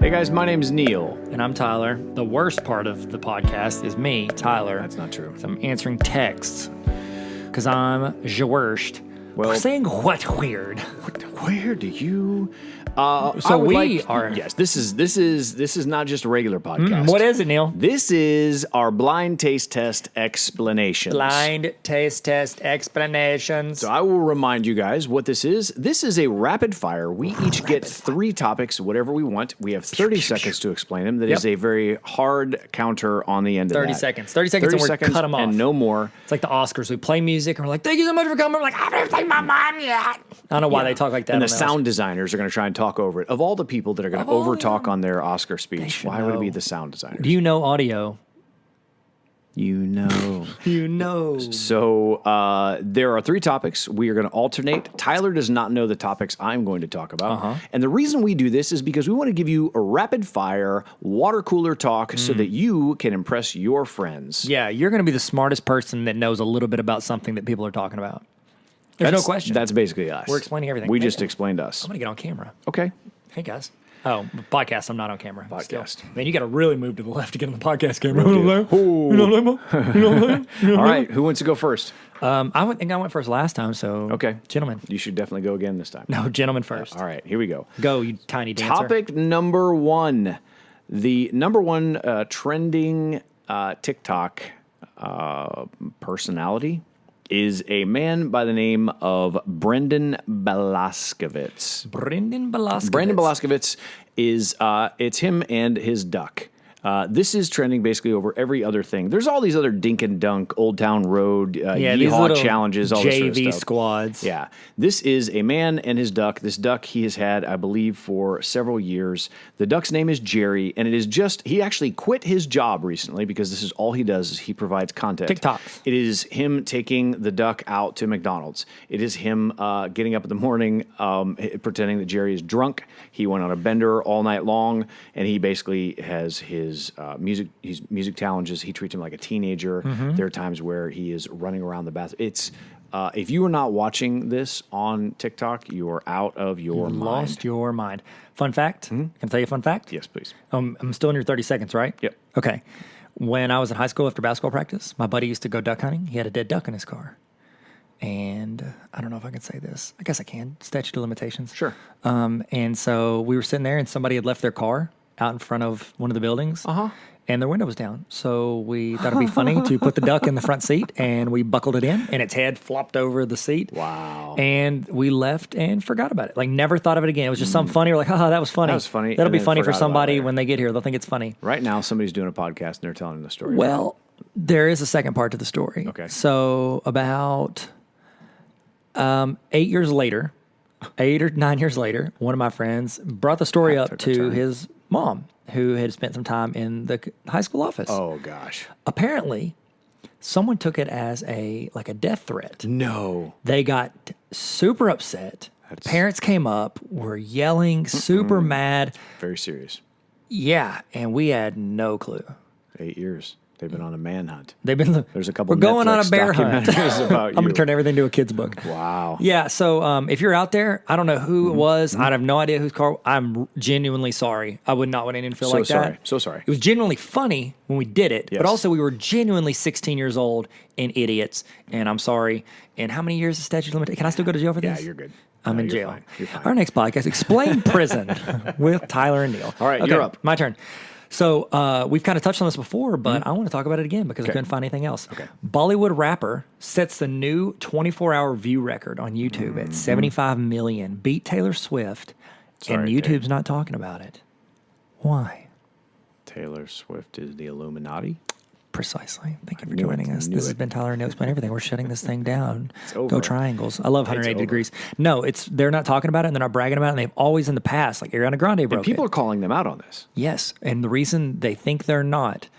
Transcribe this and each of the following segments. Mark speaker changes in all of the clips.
Speaker 1: Hey guys, my name's Neil.
Speaker 2: And I'm Tyler. The worst part of the podcast is me, Tyler.
Speaker 1: That's not true.
Speaker 2: I'm answering texts because I'm the worst.
Speaker 1: Well-
Speaker 2: We're saying what weird.
Speaker 1: Where do you?
Speaker 2: So we are.
Speaker 1: Yes, this is not just a regular podcast.
Speaker 2: What is it, Neil?
Speaker 1: This is our blind taste test explanations.
Speaker 2: Blind taste test explanations.
Speaker 1: So I will remind you guys what this is. This is a rapid fire. We each get 3 topics, whatever we want. We have 30 seconds to explain them. That is a very hard counter on the end of that.
Speaker 2: 30 seconds. 30 seconds and we're cut them off.
Speaker 1: And no more.
Speaker 2: It's like the Oscars. We play music and we're like, thank you so much for coming. We're like, I haven't seen my mom yet. I don't know why they talk like that.
Speaker 1: And the
Speaker 2: on
Speaker 1: sound designers are going to try and talk over it. Of all the people that are going to over talk on their Oscar speech, why would it be the sound designers?
Speaker 2: Do you know audio?
Speaker 1: You know.
Speaker 2: You know.
Speaker 1: So there are 3 topics. We are going to alternate. Tyler does not know the topics I'm going to talk about. And the reason we do this is because we want to give you a rapid fire water cooler talk so that you can impress your friends.
Speaker 2: Yeah, you're going to be the smartest person that knows a little bit about something that people are talking about. There's no question.
Speaker 1: That's basically us.
Speaker 2: We're explaining everything.
Speaker 1: We just explained us.
Speaker 2: I'm going to get on camera.
Speaker 1: Okay.
Speaker 2: Hey, guys. Oh, podcast. I'm not on camera.
Speaker 1: Podcast.
Speaker 2: Still. Man, you got to really move to the left to get on the podcast camera.
Speaker 1: All right. Who wants to go first?
Speaker 2: I think I went first last time, so...
Speaker 1: Okay.
Speaker 2: Gentlemen.
Speaker 1: You should definitely go again this time.
Speaker 2: No, gentlemen first.
Speaker 1: All right. Here we go.
Speaker 2: Go, you tiny dancer.
Speaker 1: Topic number 1. The number 1 trending TikTok personality is a man by the name of Brendan Blazkowicz.
Speaker 2: Brendan Blazkowicz.
Speaker 1: Brendan Blazkowicz is, it's him and his duck. This is trending basically over every other thing. There's all these other dink and dunk, Old Town Road,
Speaker 2: these
Speaker 1: yeehaw
Speaker 2: little
Speaker 1: challenges, all this sort of
Speaker 2: JV
Speaker 1: stuff.
Speaker 2: squads.
Speaker 1: Yeah. This is a man and his duck. This duck he has had, I believe, for several years. The duck's name is Jerry, and it is just, he actually quit his job recently because this is all he does is he provides content.
Speaker 2: TikToks.
Speaker 1: It is him taking the duck out to McDonald's. It is him getting up in the morning, pretending that Jerry is drunk. He went on a bender all night long, and he basically has his music challenges. He treats him like a teenager. There are times where he is running around the bathroom. It's if you are not watching this on TikTok, you are out of your mind.
Speaker 2: Lost your mind. Fun fact. Can I tell you a fun fact?
Speaker 1: Yes, please.
Speaker 2: I'm still in your 30 seconds, right?
Speaker 1: Yep.
Speaker 2: Okay. When I was in high school after basketball practice, my buddy used to go duck hunting. He had a dead duck in his car. And I don't know if I can say this. I guess I can. Statute of limitations.
Speaker 1: Sure.
Speaker 2: And so we were sitting there and somebody had left their car out in front of one of the buildings. And their window was down. So we thought it'd be funny to put the duck in the front seat, and we buckled it in, and its head flopped over the seat.
Speaker 1: Wow.
Speaker 2: And we left and forgot about it. Like, never thought of it again. It was just something funny. We're like, haha, that was funny.
Speaker 1: That was funny.
Speaker 2: That'll
Speaker 1: And
Speaker 2: be
Speaker 1: then
Speaker 2: funny for
Speaker 1: forgot about it
Speaker 2: somebody
Speaker 1: later.
Speaker 2: when they get here. They'll think it's funny.
Speaker 1: Right now, somebody's doing a podcast and they're telling the story.
Speaker 2: Well, there is a second part to the story.
Speaker 1: Okay.
Speaker 2: So about 8 years later, 8 or 9 years later, one of my friends brought the story up
Speaker 1: took a
Speaker 2: to
Speaker 1: turn.
Speaker 2: his mom, who had spent some time in the high school office.
Speaker 1: Oh gosh.
Speaker 2: Apparently, someone took it as a death threat.
Speaker 1: No.
Speaker 2: They got super upset. Parents came up, were yelling, super mad.
Speaker 1: Very serious.
Speaker 2: Yeah, and we had no clue.
Speaker 1: 8 years. They've been on a manhunt.
Speaker 2: They've been.
Speaker 1: There's a couple.
Speaker 2: We're going on a
Speaker 1: Netflix
Speaker 2: bear hunt.
Speaker 1: documentaries about you.
Speaker 2: I'm gonna turn everything into a kid's book.
Speaker 1: Wow.
Speaker 2: Yeah. So if you're out there, I don't know who it was. I have no idea whose car. I'm genuinely sorry. I would not want anyone to feel
Speaker 1: So
Speaker 2: like
Speaker 1: sorry.
Speaker 2: that.
Speaker 1: So sorry.
Speaker 2: It was genuinely funny when we did it,
Speaker 1: Yes.
Speaker 2: but also we were genuinely 16 years old and idiots. And I'm sorry. And how many years is statute of limitations? Can I still go to jail for this?
Speaker 1: Yeah, you're good.
Speaker 2: I'm
Speaker 1: No,
Speaker 2: in
Speaker 1: you're
Speaker 2: jail.
Speaker 1: fine. You're fine.
Speaker 2: Our next podcast, Explain Prison with Tyler and Neil.
Speaker 1: All right,
Speaker 2: Okay,
Speaker 1: you're up.
Speaker 2: My turn. So we've kind of touched on this before, but I want to talk about it again because I couldn't find anything else.
Speaker 1: Okay.
Speaker 2: Bollywood rapper sets the new 24-hour view record on YouTube at 75 million. Beat Taylor Swift, and
Speaker 1: Sorry,
Speaker 2: YouTube's not talking about it. Why?
Speaker 1: Taylor Swift is the Illuminati.
Speaker 2: Precisely. Thank you for
Speaker 1: knew it.
Speaker 2: joining us.
Speaker 1: Knew
Speaker 2: This has
Speaker 1: it.
Speaker 2: been Tyler and Neil Explain Everything. We're shutting this thing down.
Speaker 1: over.
Speaker 2: Go Triangles. I love 180
Speaker 1: over.
Speaker 2: degrees. No, they're not talking about it and they're not bragging about it. And they've always in the past, like Ariana Grande broke
Speaker 1: People
Speaker 2: it.
Speaker 1: are calling them out on this.
Speaker 2: Yes, and the reason they think they're not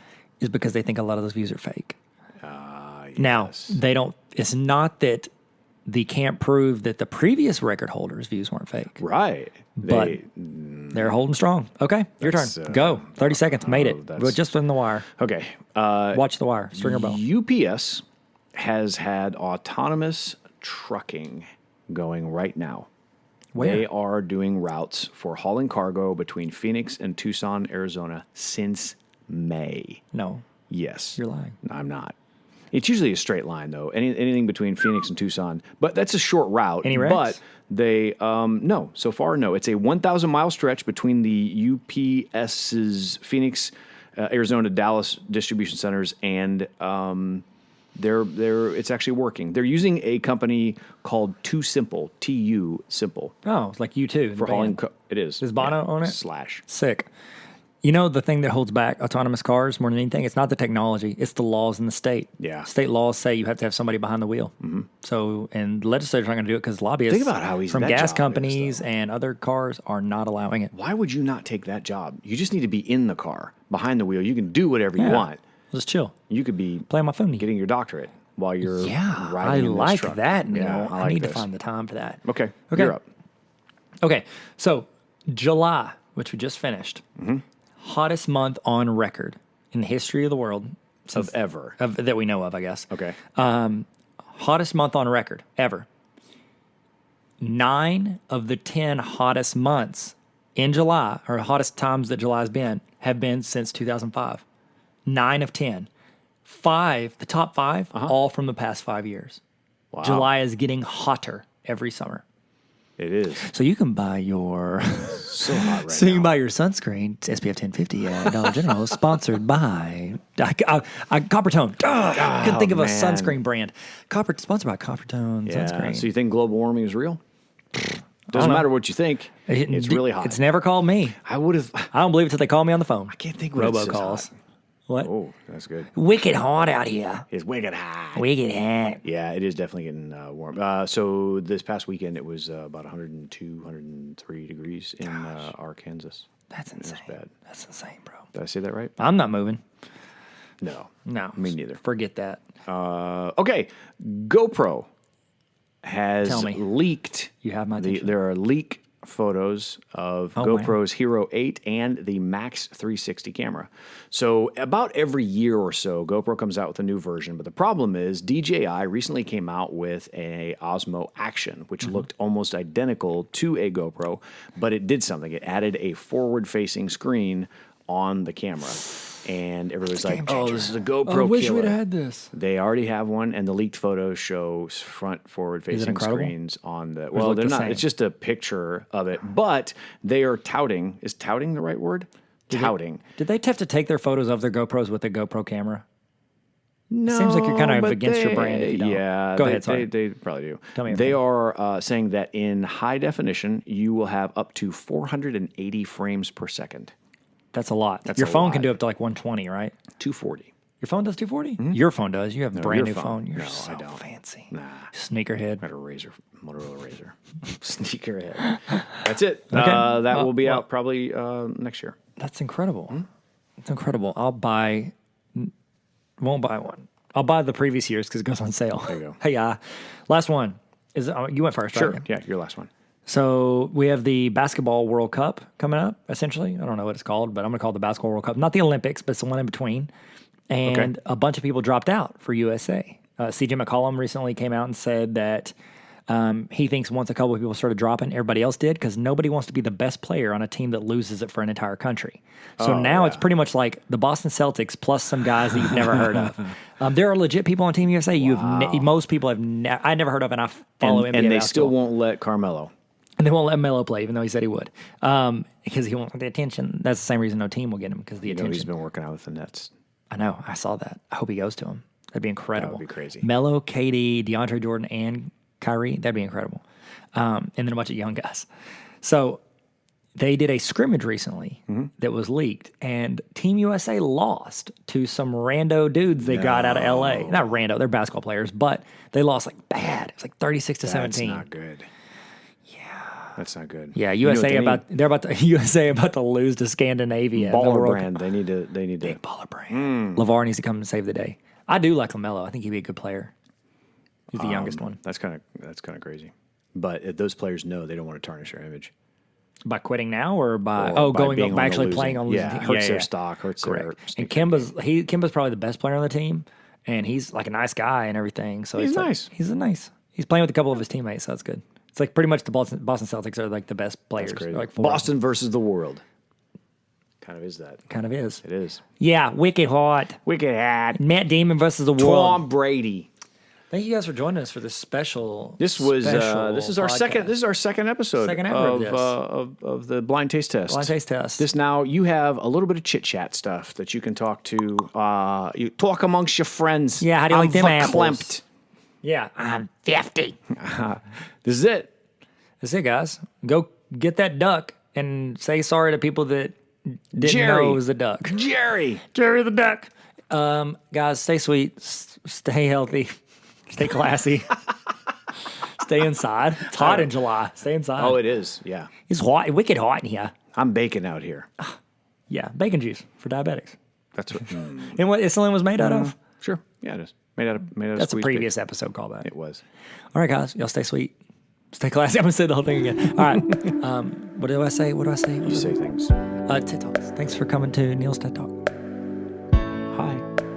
Speaker 2: is because they think a lot of those views are fake. Now,
Speaker 1: Yes.
Speaker 2: they don't. It's not that they can't prove that the previous record holders' views weren't fake,
Speaker 1: Right.
Speaker 2: but they're holding strong. Okay, your turn.
Speaker 1: That's,
Speaker 2: Go. 30 seconds. Made it.
Speaker 1: that's-
Speaker 2: But just in the wire.
Speaker 1: Okay.
Speaker 2: Watch the wire. Stringer bell.
Speaker 1: UPS has had autonomous trucking going right now.
Speaker 2: Where?
Speaker 1: They are doing routes for hauling cargo between Phoenix and Tucson, Arizona since May.
Speaker 2: No,
Speaker 1: Yes.
Speaker 2: you're lying.
Speaker 1: I'm not. It's usually a straight line, though. Anything between Phoenix and Tucson, but that's a short route.
Speaker 2: Any wrecks?
Speaker 1: But they, no, so far, no. It's a 1,000-mile stretch between the UPS's Phoenix, Arizona, Dallas distribution centers, and it's actually working. They're using a company called Too Simple, TU Simple,
Speaker 2: Oh, it's like you too.
Speaker 1: for hauling. It is.
Speaker 2: Does Bono own it?
Speaker 1: Slash.
Speaker 2: Sick. You know, the thing that holds back autonomous cars more than anything, it's not the technology, it's the laws in the state.
Speaker 1: Yeah.
Speaker 2: State laws say you have to have somebody behind the wheel. Mm-hmm. So, and the legislature's not going to do it because lobbyists
Speaker 1: Think about how easy
Speaker 2: from
Speaker 1: that
Speaker 2: gas
Speaker 1: job is,
Speaker 2: companies
Speaker 1: though.
Speaker 2: and other cars are not allowing it.
Speaker 1: Why would you not take that job? You just need to be in the car, behind the wheel. You can do whatever you
Speaker 2: Yeah.
Speaker 1: want.
Speaker 2: Just chill.
Speaker 1: You could be
Speaker 2: Play on my phone.
Speaker 1: getting your doctorate while you're
Speaker 2: Yeah,
Speaker 1: riding
Speaker 2: I
Speaker 1: in this
Speaker 2: like
Speaker 1: truck.
Speaker 2: that.
Speaker 1: Yeah,
Speaker 2: Neil.
Speaker 1: I
Speaker 2: I need
Speaker 1: this.
Speaker 2: to find the time for that.
Speaker 1: Okay,
Speaker 2: Okay.
Speaker 1: you're up.
Speaker 2: Okay, so July, which we just finished, hottest month on record in the history of the world
Speaker 1: Of ever.
Speaker 2: that we know of, I guess.
Speaker 1: Okay.
Speaker 2: Hottest month on record ever. 9 of the 10 hottest months in July, or hottest times that July's been, have been since 2005. 9 of 10. 5, the top 5, all from the past 5 years.
Speaker 1: Wow.
Speaker 2: July is getting hotter every summer.
Speaker 1: It is
Speaker 2: So you can buy your
Speaker 1: so hot right
Speaker 2: so you
Speaker 1: now.
Speaker 2: can buy your sunscreen, it's SPF 1050 at Dollar General, sponsored by Coppertone. I couldn't think of a
Speaker 1: man.
Speaker 2: sunscreen brand. Sponsored by Coppertone
Speaker 1: Yeah.
Speaker 2: sunscreen.
Speaker 1: So you think global warming is real? Doesn't
Speaker 2: know.
Speaker 1: matter what you think. It's really hot.
Speaker 2: It's never called me.
Speaker 1: I would have.
Speaker 2: I don't believe it till they call me on the phone.
Speaker 1: I can't think what it says
Speaker 2: Robocalls.
Speaker 1: hot.
Speaker 2: What?
Speaker 1: Oh, that's good.
Speaker 2: Wicked hot out here.
Speaker 1: It's wicked hot.
Speaker 2: Wicked hot.
Speaker 1: Yeah, it is definitely getting warm. So this past weekend, it was about 102, 103 degrees in Arkansas.
Speaker 2: That's insane.
Speaker 1: bad.
Speaker 2: That's insane, bro.
Speaker 1: Did I say that right?
Speaker 2: I'm not moving.
Speaker 1: No.
Speaker 2: No.
Speaker 1: Me neither.
Speaker 2: Forget that.
Speaker 1: Okay, GoPro has
Speaker 2: Tell me.
Speaker 1: leaked.
Speaker 2: You have my attention.
Speaker 1: There are leak photos of
Speaker 2: wow.
Speaker 1: GoPro's Hero 8 and the Max 360 camera. So about every year or so, GoPro comes out with a new version. But the problem is DJI recently came out with a Osmo Action, which looked almost identical to a GoPro, but it did something. It added a forward-facing screen on the camera. And everybody's like, oh, this is a GoPro killer.
Speaker 2: had this.
Speaker 1: They already have one, and the leaked photos show front forward-facing
Speaker 2: incredible?
Speaker 1: screens on the.
Speaker 2: it
Speaker 1: Well,
Speaker 2: look
Speaker 1: they're
Speaker 2: the
Speaker 1: not.
Speaker 2: same?
Speaker 1: It's just a picture of it, but they are touting. Is touting the right word? Touting.
Speaker 2: Did they have to take their photos of their GoPros with a GoPro camera?
Speaker 1: No,
Speaker 2: Seems like you're kind of
Speaker 1: but
Speaker 2: against your brand if you don't.
Speaker 1: Yeah,
Speaker 2: Go
Speaker 1: they,
Speaker 2: ahead, sorry.
Speaker 1: They probably do.
Speaker 2: Tell me
Speaker 1: They are saying that in high definition, you will have up to 480 frames per second.
Speaker 2: That's a lot.
Speaker 1: That's
Speaker 2: Your
Speaker 1: a
Speaker 2: phone can
Speaker 1: lot.
Speaker 2: do up to like 120, right?
Speaker 1: 240.
Speaker 2: Your phone does 240? Your phone does. You have a brand
Speaker 1: your
Speaker 2: new
Speaker 1: phone.
Speaker 2: phone. You're
Speaker 1: No, I
Speaker 2: so
Speaker 1: don't.
Speaker 2: fancy.
Speaker 1: Nah.
Speaker 2: Sneakerhead.
Speaker 1: Got a Razor, Motorola Razor, sneakerhead. That's it.
Speaker 2: Okay.
Speaker 1: That will be
Speaker 2: well-
Speaker 1: out probably next year.
Speaker 2: That's incredible. It's incredible. Won't buy one. I'll buy the previous years because it goes on sale.
Speaker 1: There you go.
Speaker 2: Hey, last one is you went first,
Speaker 1: Sure.
Speaker 2: right?
Speaker 1: Yeah, your last one.
Speaker 2: So we have the Basketball World Cup coming up, essentially. I don't know what it's called, but I'm going to call it the Basketball World Cup. Not the Olympics, but it's the one in between. And a bunch of people dropped out for USA. CJ McCollum recently came out and said that he thinks once a couple of people started dropping, everybody else did because nobody wants to be the best player on a team that loses it for an entire country. So now it's pretty much like the Boston Celtics plus some guys that you've never heard of. There are legit people on Team USA most people have I never heard of, and I follow NBA
Speaker 1: And they
Speaker 2: basketball.
Speaker 1: still won't let Carmelo.
Speaker 2: And they won't let Melo play, even though he said he would, because he won't want the attention. That's the same reason no team will get him because of the
Speaker 1: You know, he's
Speaker 2: attention.
Speaker 1: been working out with the Nets.
Speaker 2: I know. I saw that. I hope he goes to him. That'd be incredible.
Speaker 1: That would be crazy.
Speaker 2: Melo, KD, DeAndre Jordan, and Kyrie. That'd be incredible. And then a bunch of young guys. So they did a scrimmage recently that was leaked, and Team USA lost to some rando dudes they got out of LA. Not rando, they're basketball players, but they lost like bad. It was like 36 to
Speaker 1: That's
Speaker 2: 17.
Speaker 1: not good. Yeah. That's not good.
Speaker 2: Yeah,
Speaker 1: You know what
Speaker 2: USA
Speaker 1: they need?
Speaker 2: USA about to lose to Scandinavia. in the
Speaker 1: Baller
Speaker 2: World
Speaker 1: brand. They need to.
Speaker 2: Big baller brand. LeVar needs to come and save the day. I do like LaMelo. I think he'd be a good player. He's the youngest one.
Speaker 1: That's kind of crazy. But if those players know they don't want to tarnish their image.
Speaker 2: By quitting now or by
Speaker 1: Or by
Speaker 2: going
Speaker 1: being
Speaker 2: by
Speaker 1: on
Speaker 2: actually
Speaker 1: the
Speaker 2: playing on losing
Speaker 1: yeah,
Speaker 2: team?
Speaker 1: hurts their stock, hurts
Speaker 2: Correct.
Speaker 1: their
Speaker 2: And
Speaker 1: sneaker
Speaker 2: Kimba's probably the best player on the team, and he's like a nice guy and everything. So
Speaker 1: He's
Speaker 2: it's like-
Speaker 1: nice.
Speaker 2: He's playing with a couple of his teammates, so that's good. It's like pretty much the Boston Celtics are like the best players.
Speaker 1: Crazy.
Speaker 2: Like four.
Speaker 1: Boston versus the world. Kind of is that.
Speaker 2: Kind of is.
Speaker 1: It is.
Speaker 2: Yeah, wicked hot.
Speaker 1: Wicked hat.
Speaker 2: Matt Damon versus the world.
Speaker 1: Tom Brady.
Speaker 2: Thank you guys for joining us for this special.
Speaker 1: This was
Speaker 2: special
Speaker 1: this is our second.
Speaker 2: podcast.
Speaker 1: This is our second episode
Speaker 2: Second ever of this.
Speaker 1: of the blind taste test.
Speaker 2: Blind taste test.
Speaker 1: This now you have a little bit of chit chat stuff that you can talk to. You talk amongst your friends.
Speaker 2: Yeah, how do you like them apples?
Speaker 1: verklempt.
Speaker 2: Yeah, I'm 50.
Speaker 1: This is it.
Speaker 2: That's it, guys. Go get that duck and say sorry to people that didn't
Speaker 1: Jerry.
Speaker 2: know it was a duck.
Speaker 1: Jerry.
Speaker 2: Jerry the duck. Guys, stay sweet, stay healthy, stay classy, stay inside. It's hot in July. Stay inside.
Speaker 1: Oh, it is. Yeah,
Speaker 2: It's hot, wicked hot in here.
Speaker 1: I'm baking out here.
Speaker 2: Yeah, bacon juice for diabetics.
Speaker 1: That's what.
Speaker 2: And what insulin was made out of?
Speaker 1: Sure. Yeah, it is. Made out of
Speaker 2: That's a
Speaker 1: squeezed
Speaker 2: previous
Speaker 1: bacon.
Speaker 2: episode callback.
Speaker 1: It was.
Speaker 2: All right, guys, y'all stay sweet, stay classy. I'm gonna say the whole thing again. All right. What do I say? What do I say?
Speaker 1: You say things.
Speaker 2: TED Talks. Thanks for coming to Neil's TED Talk.
Speaker 1: Hi.